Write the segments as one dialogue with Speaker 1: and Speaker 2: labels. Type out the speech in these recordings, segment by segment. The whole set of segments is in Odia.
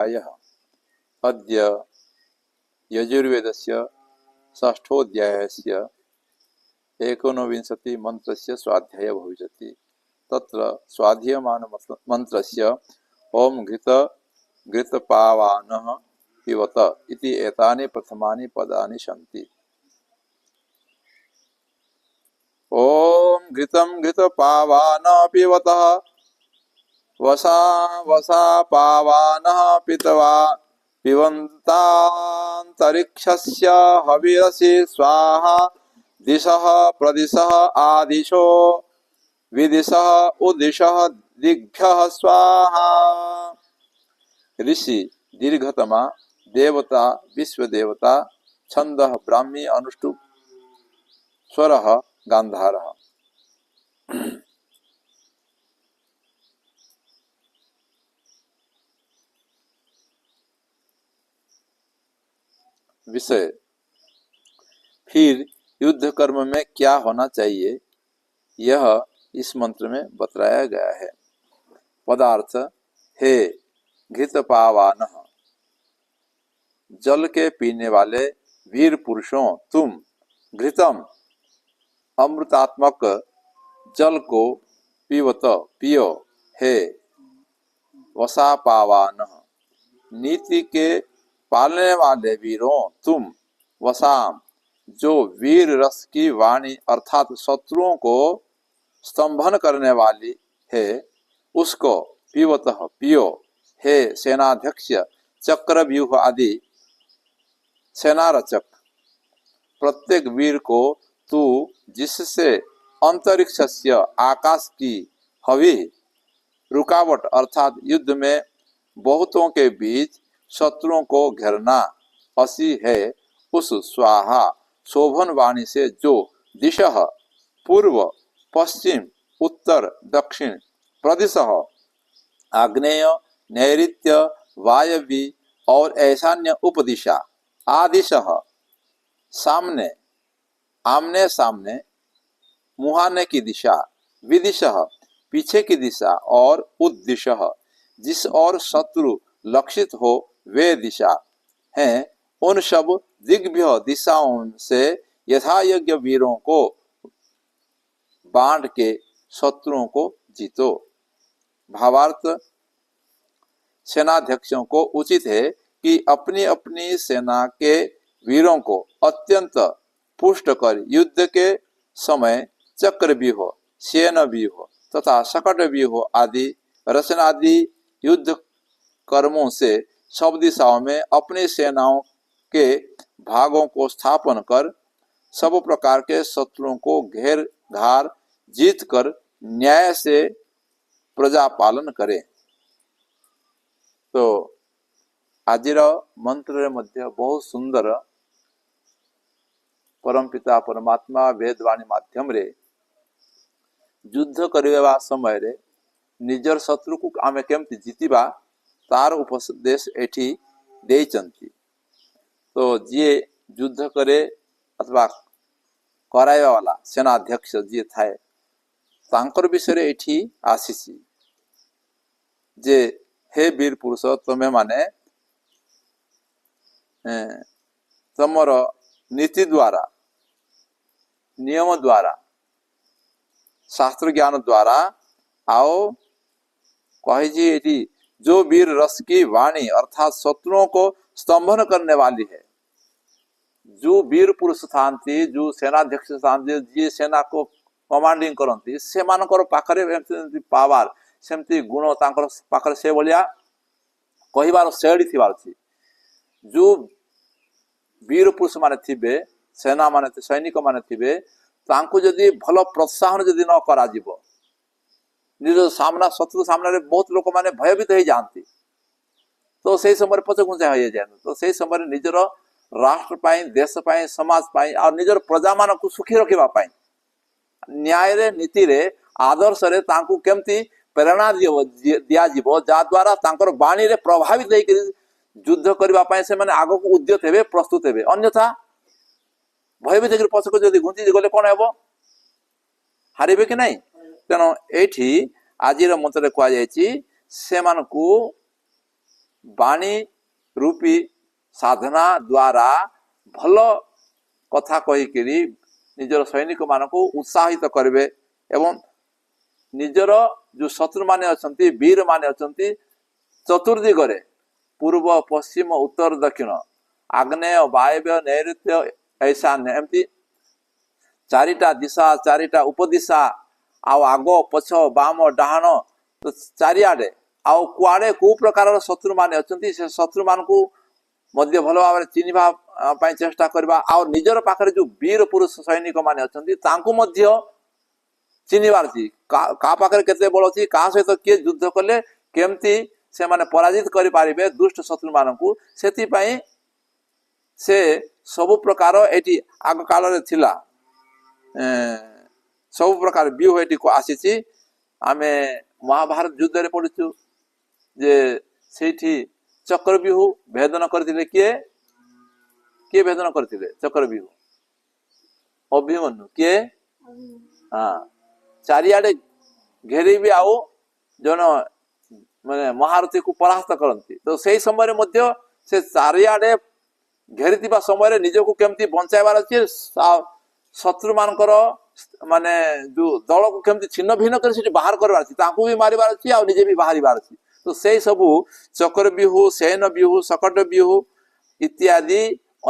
Speaker 1: आयः अद्य यजुर्वेदस्य षष्ठोऽध्यायस्य एकोनविंशति मंत्रस्य स्वाध्यायः भविष्यति। तत्र स्वाध्यायमान मंत्रस्य ओम घृतपावानः पिबत इति एतानि प्रथमानि पदानि सन्ति। ओम घृतपावानः पिबतः वसा पावानः पितवा पिबन्तान्तरिक्षस्य हविरसि स्वाहा दिशः प्रदिशः आदिशो विदिशः उदिशः दिग्भ्यः स्वाहा। ऋषि दीर्घतमा देवता विश्वदेवता छन्दः ब्राह्मी अनुष्टुप स्वरः गान्धारः। विषय फिर युद्ध कर्म में क्या होना चाहिए यह इस मंत्र में बतलाया गया है। पदार्थ हे घृतपावानः जल के पीने वाले वीर पुरुषों तुम घृतम अमृतात्मक जल को पीवत पियो। हे वसापावानः नीति के पालने वाले वीरों तुम वसाम जो वीर रस की वाणी अर्थात शत्रुओं को स्तंभन करने वाली है उसको पीवतः पियो। हे सेनाध्यक्ष चक्रव्यूह आदि सेनारचक प्रत्येक वीर को तू जिससे अंतरिक्षस्य आकाश की हवि रुकावट अर्थात युद्ध में बहुतों के बीच शत्रुओं को घेरना असी है उस स्वाहा शोभन वाणी से जो दिशः पूर्व पश्चिम उत्तर दक्षिण प्रदिशः आग्नेय नैऋत्य वायव्य और ईशान्य उपदिशा आदिशः सामने आमने सामने मुहाने की दिशा विदिशः पीछे की दिशा और उद्दिशः जिस और शत्रु लक्षित हो वे दिशा हैं उन सब दिग्भ्य दिशाओं से यथायोग्य वीरों को बांट के शत्रुओं को जीतो। भावार्थ सेनाध्यक्षों को उचित है कि अपनी अपनी सेना के वीरों को अत्यंत पुष्ट कर युद्ध के समय चक्रव्यूह सेनव्यूह तथा शकट व्यूह आदि रचनादि युद्ध कर्मों से सब दिशाओं में अपनी सेनाओं के भागों को स्थापन कर सब प्रकार के शत्रुओं को घेर घार जीत कर न्याय से प्रजा पालन करे। तो आजिर मंत्र मध्य बहुत सुंदर परमपिता परमात्मा वेदवाणी माध्यम रे युद्ध करवा समय रे निजर शत्रु को आमे केमती जीतिबा तार उपदेश एठी देइचंती। तो जी युद्ध करे अथवा कराइबा वाला सेनाध्यक्ष जी थाए तांकर विषय एठी आसीसी जे हे वीर पुरुष तमे माने तमर नीति द्वारा नियम द्वारा शास्त्र ज्ञान द्वारा आओ कही एटी जो वीर रस की वाणी अर्थात शत्रुओं को स्तंभन करने वाली है जो वीर पुरुष थांती जो सेनाध्यक्ष थांती जी सेना को कमांडिंग करती से मानकर पाखरे पावर सेमती गुण तांकर पाखरे से भलिया कहिबार शैली थिबार अछि। जो वीर पुरुष माने थिबे सेना माने सैनिक माने थिबे तांको जदि भल प्रोत्साहन जदि न करा जिवो निज सामना शत्रु सामने बहुत लोक माने भयभीत हो जाती तो से समय पछघुंचा हो जाए तो से समय निजर राष्ट्र पाई देश पाई समाज पाई और निजर प्रजा मान को सुखी रखा न्याय रे नीति रे आदर्श रे तांको केमती प्रेरणा दिया जीवो जा द्वारा तांकर वाणी रे प्रभावित होकर युद्ध करबा पाई से माने आगो को उद्यत हेबे प्रस्तुत हेबे अन्यथा भयभीत होकर पछको जदि घुंची गले कोन हेबो हारिबे कि नहीं। तेणु एठी आजिर मंत्र कह ବାଣୀ ରୂପୀ ସାଧନା ଦ୍ୱାରା ଭଲ କଥା କହିକିରି ନିଜର ସୈନିକମାନଙ୍କୁ ଉତ୍ସାହିତ କରିବେ ଏବଂ ନିଜର ଯୋଉ ଶତ୍ରୁମାନେ ଅଛନ୍ତି ବୀରମାନେ ଅଛନ୍ତି ଚତୁର୍ଦିଗରେ ପୂର୍ବ ପଶ୍ଚିମ ଉତ୍ତର ଦକ୍ଷିଣ ଆଗ୍ନେୟ ବାୟବ୍ୟ ନୈଋତ୍ୟ ଈଶାନ୍ୟ ଏମିତି ଚାରିଟା ଦିଶା ଚାରିଟା ଉପଦିଶା ଆଉ ଆଗ ପଛ ବାମ ଡାହାଣ ଚାରିଆଡେ ଆଉ କୁଆଡେ କୋଉ ପ୍ରକାରର ଶତ୍ରୁମାନେ ଅଛନ୍ତି ସେ ଶତ୍ରୁମାନଙ୍କୁ ମଧ୍ୟ ଭଲ ଭାବରେ ଚିହ୍ନିବା ପାଇଁ ଚେଷ୍ଟା କରିବା ଆଉ ନିଜର ପାଖରେ ଯୋଉ ବୀର ପୁରୁଷ ସୈନିକ ମାନେ ଅଛନ୍ତି ତାଙ୍କୁ ମଧ୍ୟ ଚିହ୍ନିବାର ଅଛି କାହା ପାଖରେ କେତେ ବଳ ଅଛି କାହା ସହିତ କିଏ ଯୁଦ୍ଧ କଲେ କେମିତି ସେମାନେ ପରାଜିତ କରିପାରିବେ ଦୁଷ୍ଟ ଶତ୍ରୁମାନଙ୍କୁ ସେଥିପାଇଁ ସେ ସବୁ ପ୍ରକାର ଏଠି ଆଗ କାଳରେ ଥିଲା ସବୁ ପ୍ରକାର ବ୍ୟୁହ ଏଠିକୁ ଆସିଛି ଆମେ ମହାଭାରତ ଯୁଦ୍ଧରେ ପଢିଛୁ ଯେ ସେଇଠି ଚକ୍ରବ୍ୟୁହ ଭେଦନ କରିଥିଲେ କିଏ କିଏ ଭେଦନ କରିଥିଲେ ଚକ୍ରବ୍ୟୁହ ଅଭିମନ୍ୟୁ କିଏ ହଁ ଚାରିଆଡେ ଘେରିବି ଆଉ ଜଣେ ମାନେ ମହାରଥୀକୁ ପରାସ୍ତ କରନ୍ତି ତ ସେଇ ସମୟରେ ମଧ୍ୟ ସେ ଚାରିଆଡେ ଘେରିଥିବା ସମୟରେ ନିଜକୁ କେମିତି ବଞ୍ଚାଇବାର ଅଛି ଶତ୍ରୁ ମାନଙ୍କର ମାନେ ଯୋଉ ଦଳକୁ କେମିତି ଛିନ୍ନ ଭିନ୍ନ କରି ସେଠି ବାହାର କରିବାର ଅଛି ତାଙ୍କୁ ବି ମାରିବାର ଅଛି ଆଉ ନିଜେ ବି ବାହାରିବାର ଅଛି ତ ସେଇ ସବୁ ଚକ୍ରବ୍ୟୁହ ସେନ ବ୍ୟୁହ ଶକଟ ବ୍ୟୁହ ଇତ୍ୟାଦି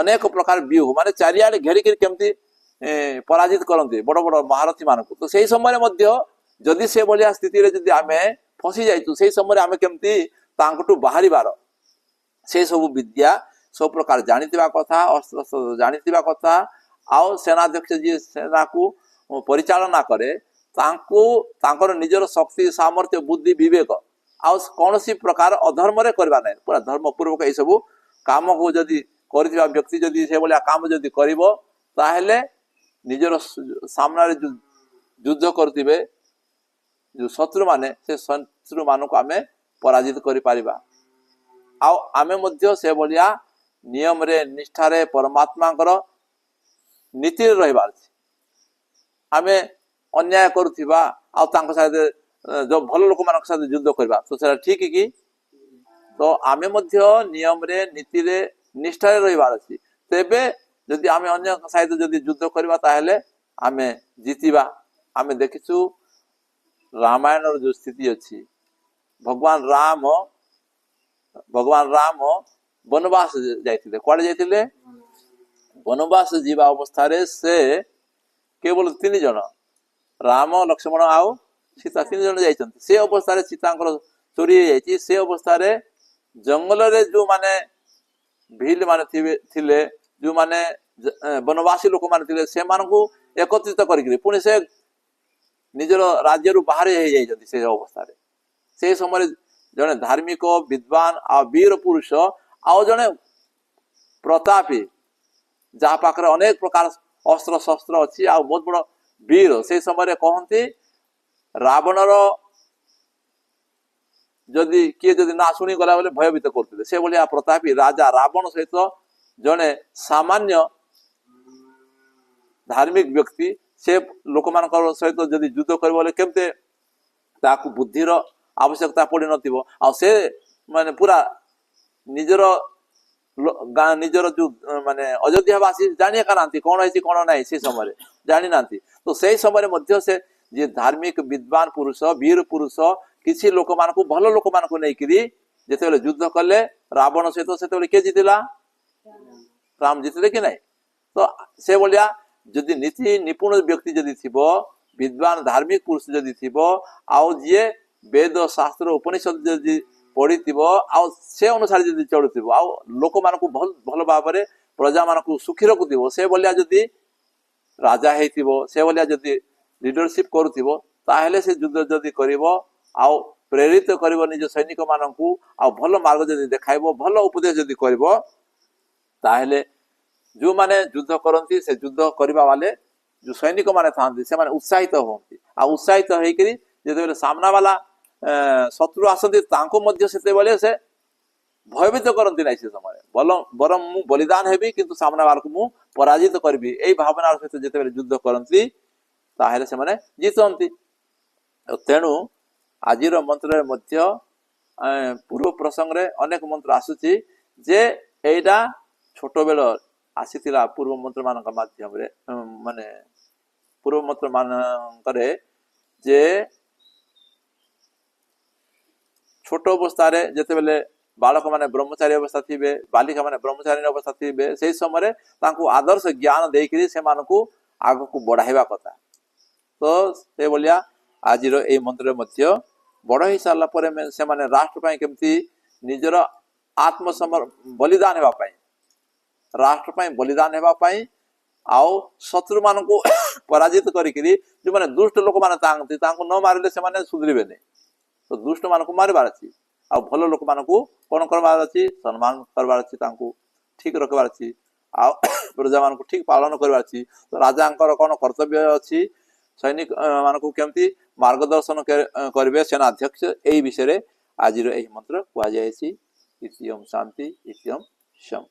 Speaker 1: ଅନେକ ପ୍ରକାର ବ୍ୟୁହ ମାନେ ଚାରିଆଡେ ଘେରିକିରି କେମିତି ପରାଜିତ କରନ୍ତି ବଡ ବଡ ମହାରଥୀ ମାନଙ୍କୁ ତ ସେଇ ସମୟରେ ମଧ୍ୟ ଯଦି ସେ ଭଳିଆ ସ୍ଥିତିରେ ଯଦି ଆମେ ଫସି ଯାଇଛୁ ସେଇ ସମୟରେ ଆମେ କେମିତି ତାଙ୍କଠୁ ବାହାରିବାର ସେ ସବୁ ବିଦ୍ୟା ସବୁ ପ୍ରକାର ଜାଣିଥିବା କଥା ଅସ୍ତ୍ର ଜାଣିଥିବା କଥା ଆଉ ସେନାଧ୍ୟକ୍ଷ ଯିଏ ସେନାକୁ ପରିଚାଳନା କରେ ତାଙ୍କୁ ତାଙ୍କର ନିଜର ଶକ୍ତି ସାମର୍ଥ୍ୟ ବୁଦ୍ଧି ବିବେକ ଆଉ କୌଣସି ପ୍ରକାର ଅଧର୍ମରେ କରିବା ନାହିଁ ପୁରା ଧର୍ମ ପୂର୍ବକ ଏଇ ସବୁ କାମକୁ ଯଦି କରିଥିବା ବ୍ୟକ୍ତି ଯଦି ସେଭଳିଆ କାମ ଯଦି କରିବ ତାହେଲେ ନିଜର ସାମ୍ନାରେ ଯୋଉ ଯୁଦ୍ଧ କରୁଥିବେ ଯୋଉ ଶତ୍ରୁ ମାନେ ସେ ଶତ୍ରୁ ମାନଙ୍କୁ ଆମେ ପରାଜିତ କରିପାରିବା ଆଉ ଆମେ ମଧ୍ୟ ସେଭଳିଆ ନିୟମରେ ନିଷ୍ଠାରେ ପରମାତ୍ମାଙ୍କର ନୀତିରେ ରହିବାର ଅଛି ଆମେ ଅନ୍ୟାୟ କରୁଥିବା ଆଉ ତାଙ୍କ ସାଥେ ଯୋଉ ଭଲ ଲୋକମାନଙ୍କ ସାଥେ ଯୁଦ୍ଧ କରିବା ତ ସେଟା ଠିକ କି ତ ଆମେ ମଧ୍ୟ ନିୟମରେ ନୀତିରେ ନିଷ୍ଠାରେ ରହିବାର ଅଛି ତେବେ ଯଦି ଆମେ ଅନ୍ୟ ସହିତ ଯଦି ଯୁଦ୍ଧ କରିବା ତାହେଲେ ଆମେ ଜିତିବା ଆମେ ଦେଖିଛୁ ରାମାୟଣର ଯୋଉ ସ୍ଥିତି ଅଛି ଭଗବାନ ରାମ ବନବାସ ଯାଇଥିଲେ କୁଆଡେ ଯାଇଥିଲେ ବନବାସ ଯିବା ଅବସ୍ଥାରେ ସେ କେବଳ 3 ଜଣ ରାମ ଲକ୍ଷ୍ମଣ ଆଉ ସୀତା 3 ଜଣ ଯାଇଛନ୍ତି ସେ ଅବସ୍ଥାରେ ସୀତାଙ୍କର ଚୋରି ହେଇଯାଇଛି ସେ ଅବସ୍ଥାରେ ଜଙ୍ଗଲରେ ଯୋଉମାନେ ଭିଲ ମାନେ ଥିଲେ ଯୋଉମାନେ ବନବାସୀ ଲୋକମାନେ ଥିଲେ ସେମାନଙ୍କୁ ଏକତ୍ରିତ କରିକିରି ପୁଣି ସେ ନିଜର ରାଜ୍ୟରୁ ବାହାରେ ହେଇଯାଇଛନ୍ତି ସେ ଅବସ୍ଥାରେ ସେଇ ସମୟରେ ଜଣେ ଧାର୍ମିକ ବିଦ୍ୱାନ ଆଉ ବୀର ପୁରୁଷ ଆଉ ଜଣେ ପ୍ରତାପୀ ଯାହା ପାଖରେ ଅନେକ ପ୍ରକାର ଅସ୍ତ୍ର ଶସ୍ତ୍ର ଅଛି ଆଉ ବହୁତ ବଡ ବୀର ସେଇ ସମୟରେ କହନ୍ତି ରାବଣର ଯଦି କିଏ ଯଦି ନା ଶୁଣି ଗଲା ବୋଲେ ଭୟଭୀତ କରୁଥିଲେ ସେ ଭଳିଆ ପ୍ରତାପୀ ରାଜା ରାବଣ ସହିତ ଜଣେ ସାମାନ୍ୟ ଧାର୍ମିକ ବ୍ୟକ୍ତି ସେ ଲୋକମାନଙ୍କର ସହିତ ଯଦି ଯୁଦ୍ଧ କରିବ ବୋଲେ କେମିତି ତାକୁ ବୁଦ୍ଧିର ଆବଶ୍ୟକତା ପଡିନଥିବ ଆଉ ସେ ମାନେ ପୁରା ନିଜର ନିଜର ଯୋଉ ମାନେ ଅଯୋଧ୍ୟାବାସୀ ଜାଣିବା ନାହାନ୍ତି କଣ ହେଇଛି କଣ ନାହିଁ ସେ ସମୟରେ ଜାଣିନାହାନ୍ତି ତ ସେଇ ସମୟରେ ମଧ୍ୟ ସେ ଯିଏ ଧାର୍ମିକ ବିଦ୍ୱାନ ପୁରୁଷ ବୀର ପୁରୁଷ କିଛି ଲୋକମାନଙ୍କୁ ଭଲ ଲୋକମାନଙ୍କୁ ନେଇକିରି ଯେତେବେଳେ ଯୁଦ୍ଧ କଲେ ରାବଣ ସହିତ ସେତେବେଳେ କିଏ ଜିତିଲା ରାମ ଜିତିଲେ କି ନାହିଁ ତ ସେ ଭଳିଆ ଯଦି ନୀତି ନିପୁଣ ବ୍ୟକ୍ତି ଯଦି ଥିବ ବିଦ୍ୱାନ ଧାର୍ମିକ ପୁରୁଷ ଯଦି ଥିବ ଆଉ ଯିଏ ବେଦ ଶାସ୍ତ୍ର ଉପନିଷଦ ଯଦି ପଢିଥିବ ଆଉ ସେ ଅନୁସାରେ ଯଦି ଚଳୁଥିବ ଆଉ ଲୋକମାନଙ୍କୁ ଭଲ ଭାବରେ ପ୍ରଜା ମାନଙ୍କୁ ସୁଖୀ ରଖୁଥିବ ସେ ଭଳିଆ ଯଦି ରାଜା ହେଇଥିବ ସେ ଭଳିଆ ଯଦି লিডরশিপ କରୁଥିବ ତାହେଲେ ସେ ଯୁଦ୍ଧ ଯଦି କରିବ ଆଉ ପ୍ରେରିତ କରିବ ନିଜ ସୈନିକ ମାନଙ୍କୁ ଆଉ ଭଲ ମାର୍ଗ ଯଦି ଦେଖାଇବ ଭଲ ଉପଦେଶ ଯଦି କରିବ ତାହେଲେ ଯୋଉମାନେ ଯୁଦ୍ଧ କରନ୍ତି ସେ ଯୁଦ୍ଧ କରିବା वाले ଯୋଉ ସୈନିକ ମାନେ ଥାନ୍ତି ସେମାନେ ଉତ୍ସାହିତ ହୁଅନ୍ତି ଆଉ ଉତ୍ସାହିତ ହେଇକିରି ଯେତେବେଳେ ସାମ୍ନା वाला ଶତ୍ରୁ ଆସନ୍ତି ତାଙ୍କୁ ମଧ୍ୟ ସେତେବେଳେ ସେ ଭୟଭୀତ କରନ୍ତି ନାହିଁ ସେ ସମୟରେ ବରଂ ମୁଁ ବଳିଦାନ ହେବି କିନ୍ତୁ ସାମ୍ନା वाला କୁ ମୁଁ ପରାଜିତ କରିବି ଏଇ ଭାବନାର ସହିତ ଯେତେବେଳେ ଯୁଦ୍ଧ କରନ୍ତି ତାହେଲେ ସେମାନେ ଜିତନ୍ତି ତେଣୁ ଆଜିର ମନ୍ତ୍ରରେ ମଧ୍ୟ ପୂର୍ବ ପ୍ରସଙ୍ଗରେ ଅନେକ ମନ୍ତ୍ର ଆସୁଛି ଯେ ଏଇଟା ଛୋଟ ବେଳ ଆସିଥିଲା ପୂର୍ବ ମନ୍ତ୍ର ମାନଙ୍କ ମାଧ୍ୟମରେ ମାନେ ପୂର୍ବ ମନ୍ତ୍ର ମାନଙ୍କରେ ଯେ ଛୋଟ ଅବସ୍ଥାରେ ଯେତେବେଳେ ବାଳକ ମାନେ ବ୍ରହ୍ମଚାରୀ ଅବସ୍ଥା ଥିବେ ବାଳିକା ମାନେ ବ୍ରହ୍ମଚାରୀ ଅବସ୍ଥା ଥିବେ ସେଇ ସମୟରେ ତାଙ୍କୁ ଆଦର୍ଶ ଜ୍ଞାନ ଦେଇକରି ସେମାନଙ୍କୁ ଆଗକୁ ବଢାଇବା କଥା। ତ ସେଇଭଳିଆ ଆଜିର ଏଇ ମନ୍ତ୍ରରେ ମଧ୍ୟ ବଡ ହେଇ ସାରିଲା ପରେ ସେମାନେ ରାଷ୍ଟ୍ର ପାଇଁ କେମିତି ନିଜର ବଳିଦାନ ହେବା ପାଇଁ ରାଷ୍ଟ୍ର ପାଇଁ ବଳିଦାନ ହେବା ପାଇଁ ଆଉ ଶତ୍ରୁ ମାନଙ୍କୁ ପରାଜିତ କରିକିରି ଯୋଉମାନେ ଦୁଷ୍ଟ ଲୋକମାନେ ଥାଆନ୍ତି ତାଙ୍କୁ ନ ମାରିଲେ ସେମାନେ ସୁଧରିବେନି। ତ ଦୁଷ୍ଟ ମାନଙ୍କୁ ମାରିବାର ଅଛି ଆଉ ଭଲ ଲୋକମାନଙ୍କୁ କଣ କରିବାର ଅଛି ସମ୍ମାନ କରିବାର ଅଛି ତାଙ୍କୁ ଠିକ ରଖିବାର ଅଛି ଆଉ ପ୍ରଜା ମାନଙ୍କୁ ଠିକ ପାଳନ କରିବାର ଅଛି। ତ ରାଜାଙ୍କର କଣ କର୍ତ୍ତବ୍ୟ ଅଛି ସୈନିକ ମାନଙ୍କୁ କେମିତି ମାର୍ଗଦର୍ଶନ କରିବେ ସେନାଧ୍ୟକ୍ଷ ଏଇ ବିଷୟରେ ଆଜିର ଏହି ମନ୍ତ୍ର କୁହାଯାଇଛି। ଇତିୟମ୍ ଶାନ୍ତି ଇତିୟମ୍ ଶମ୍।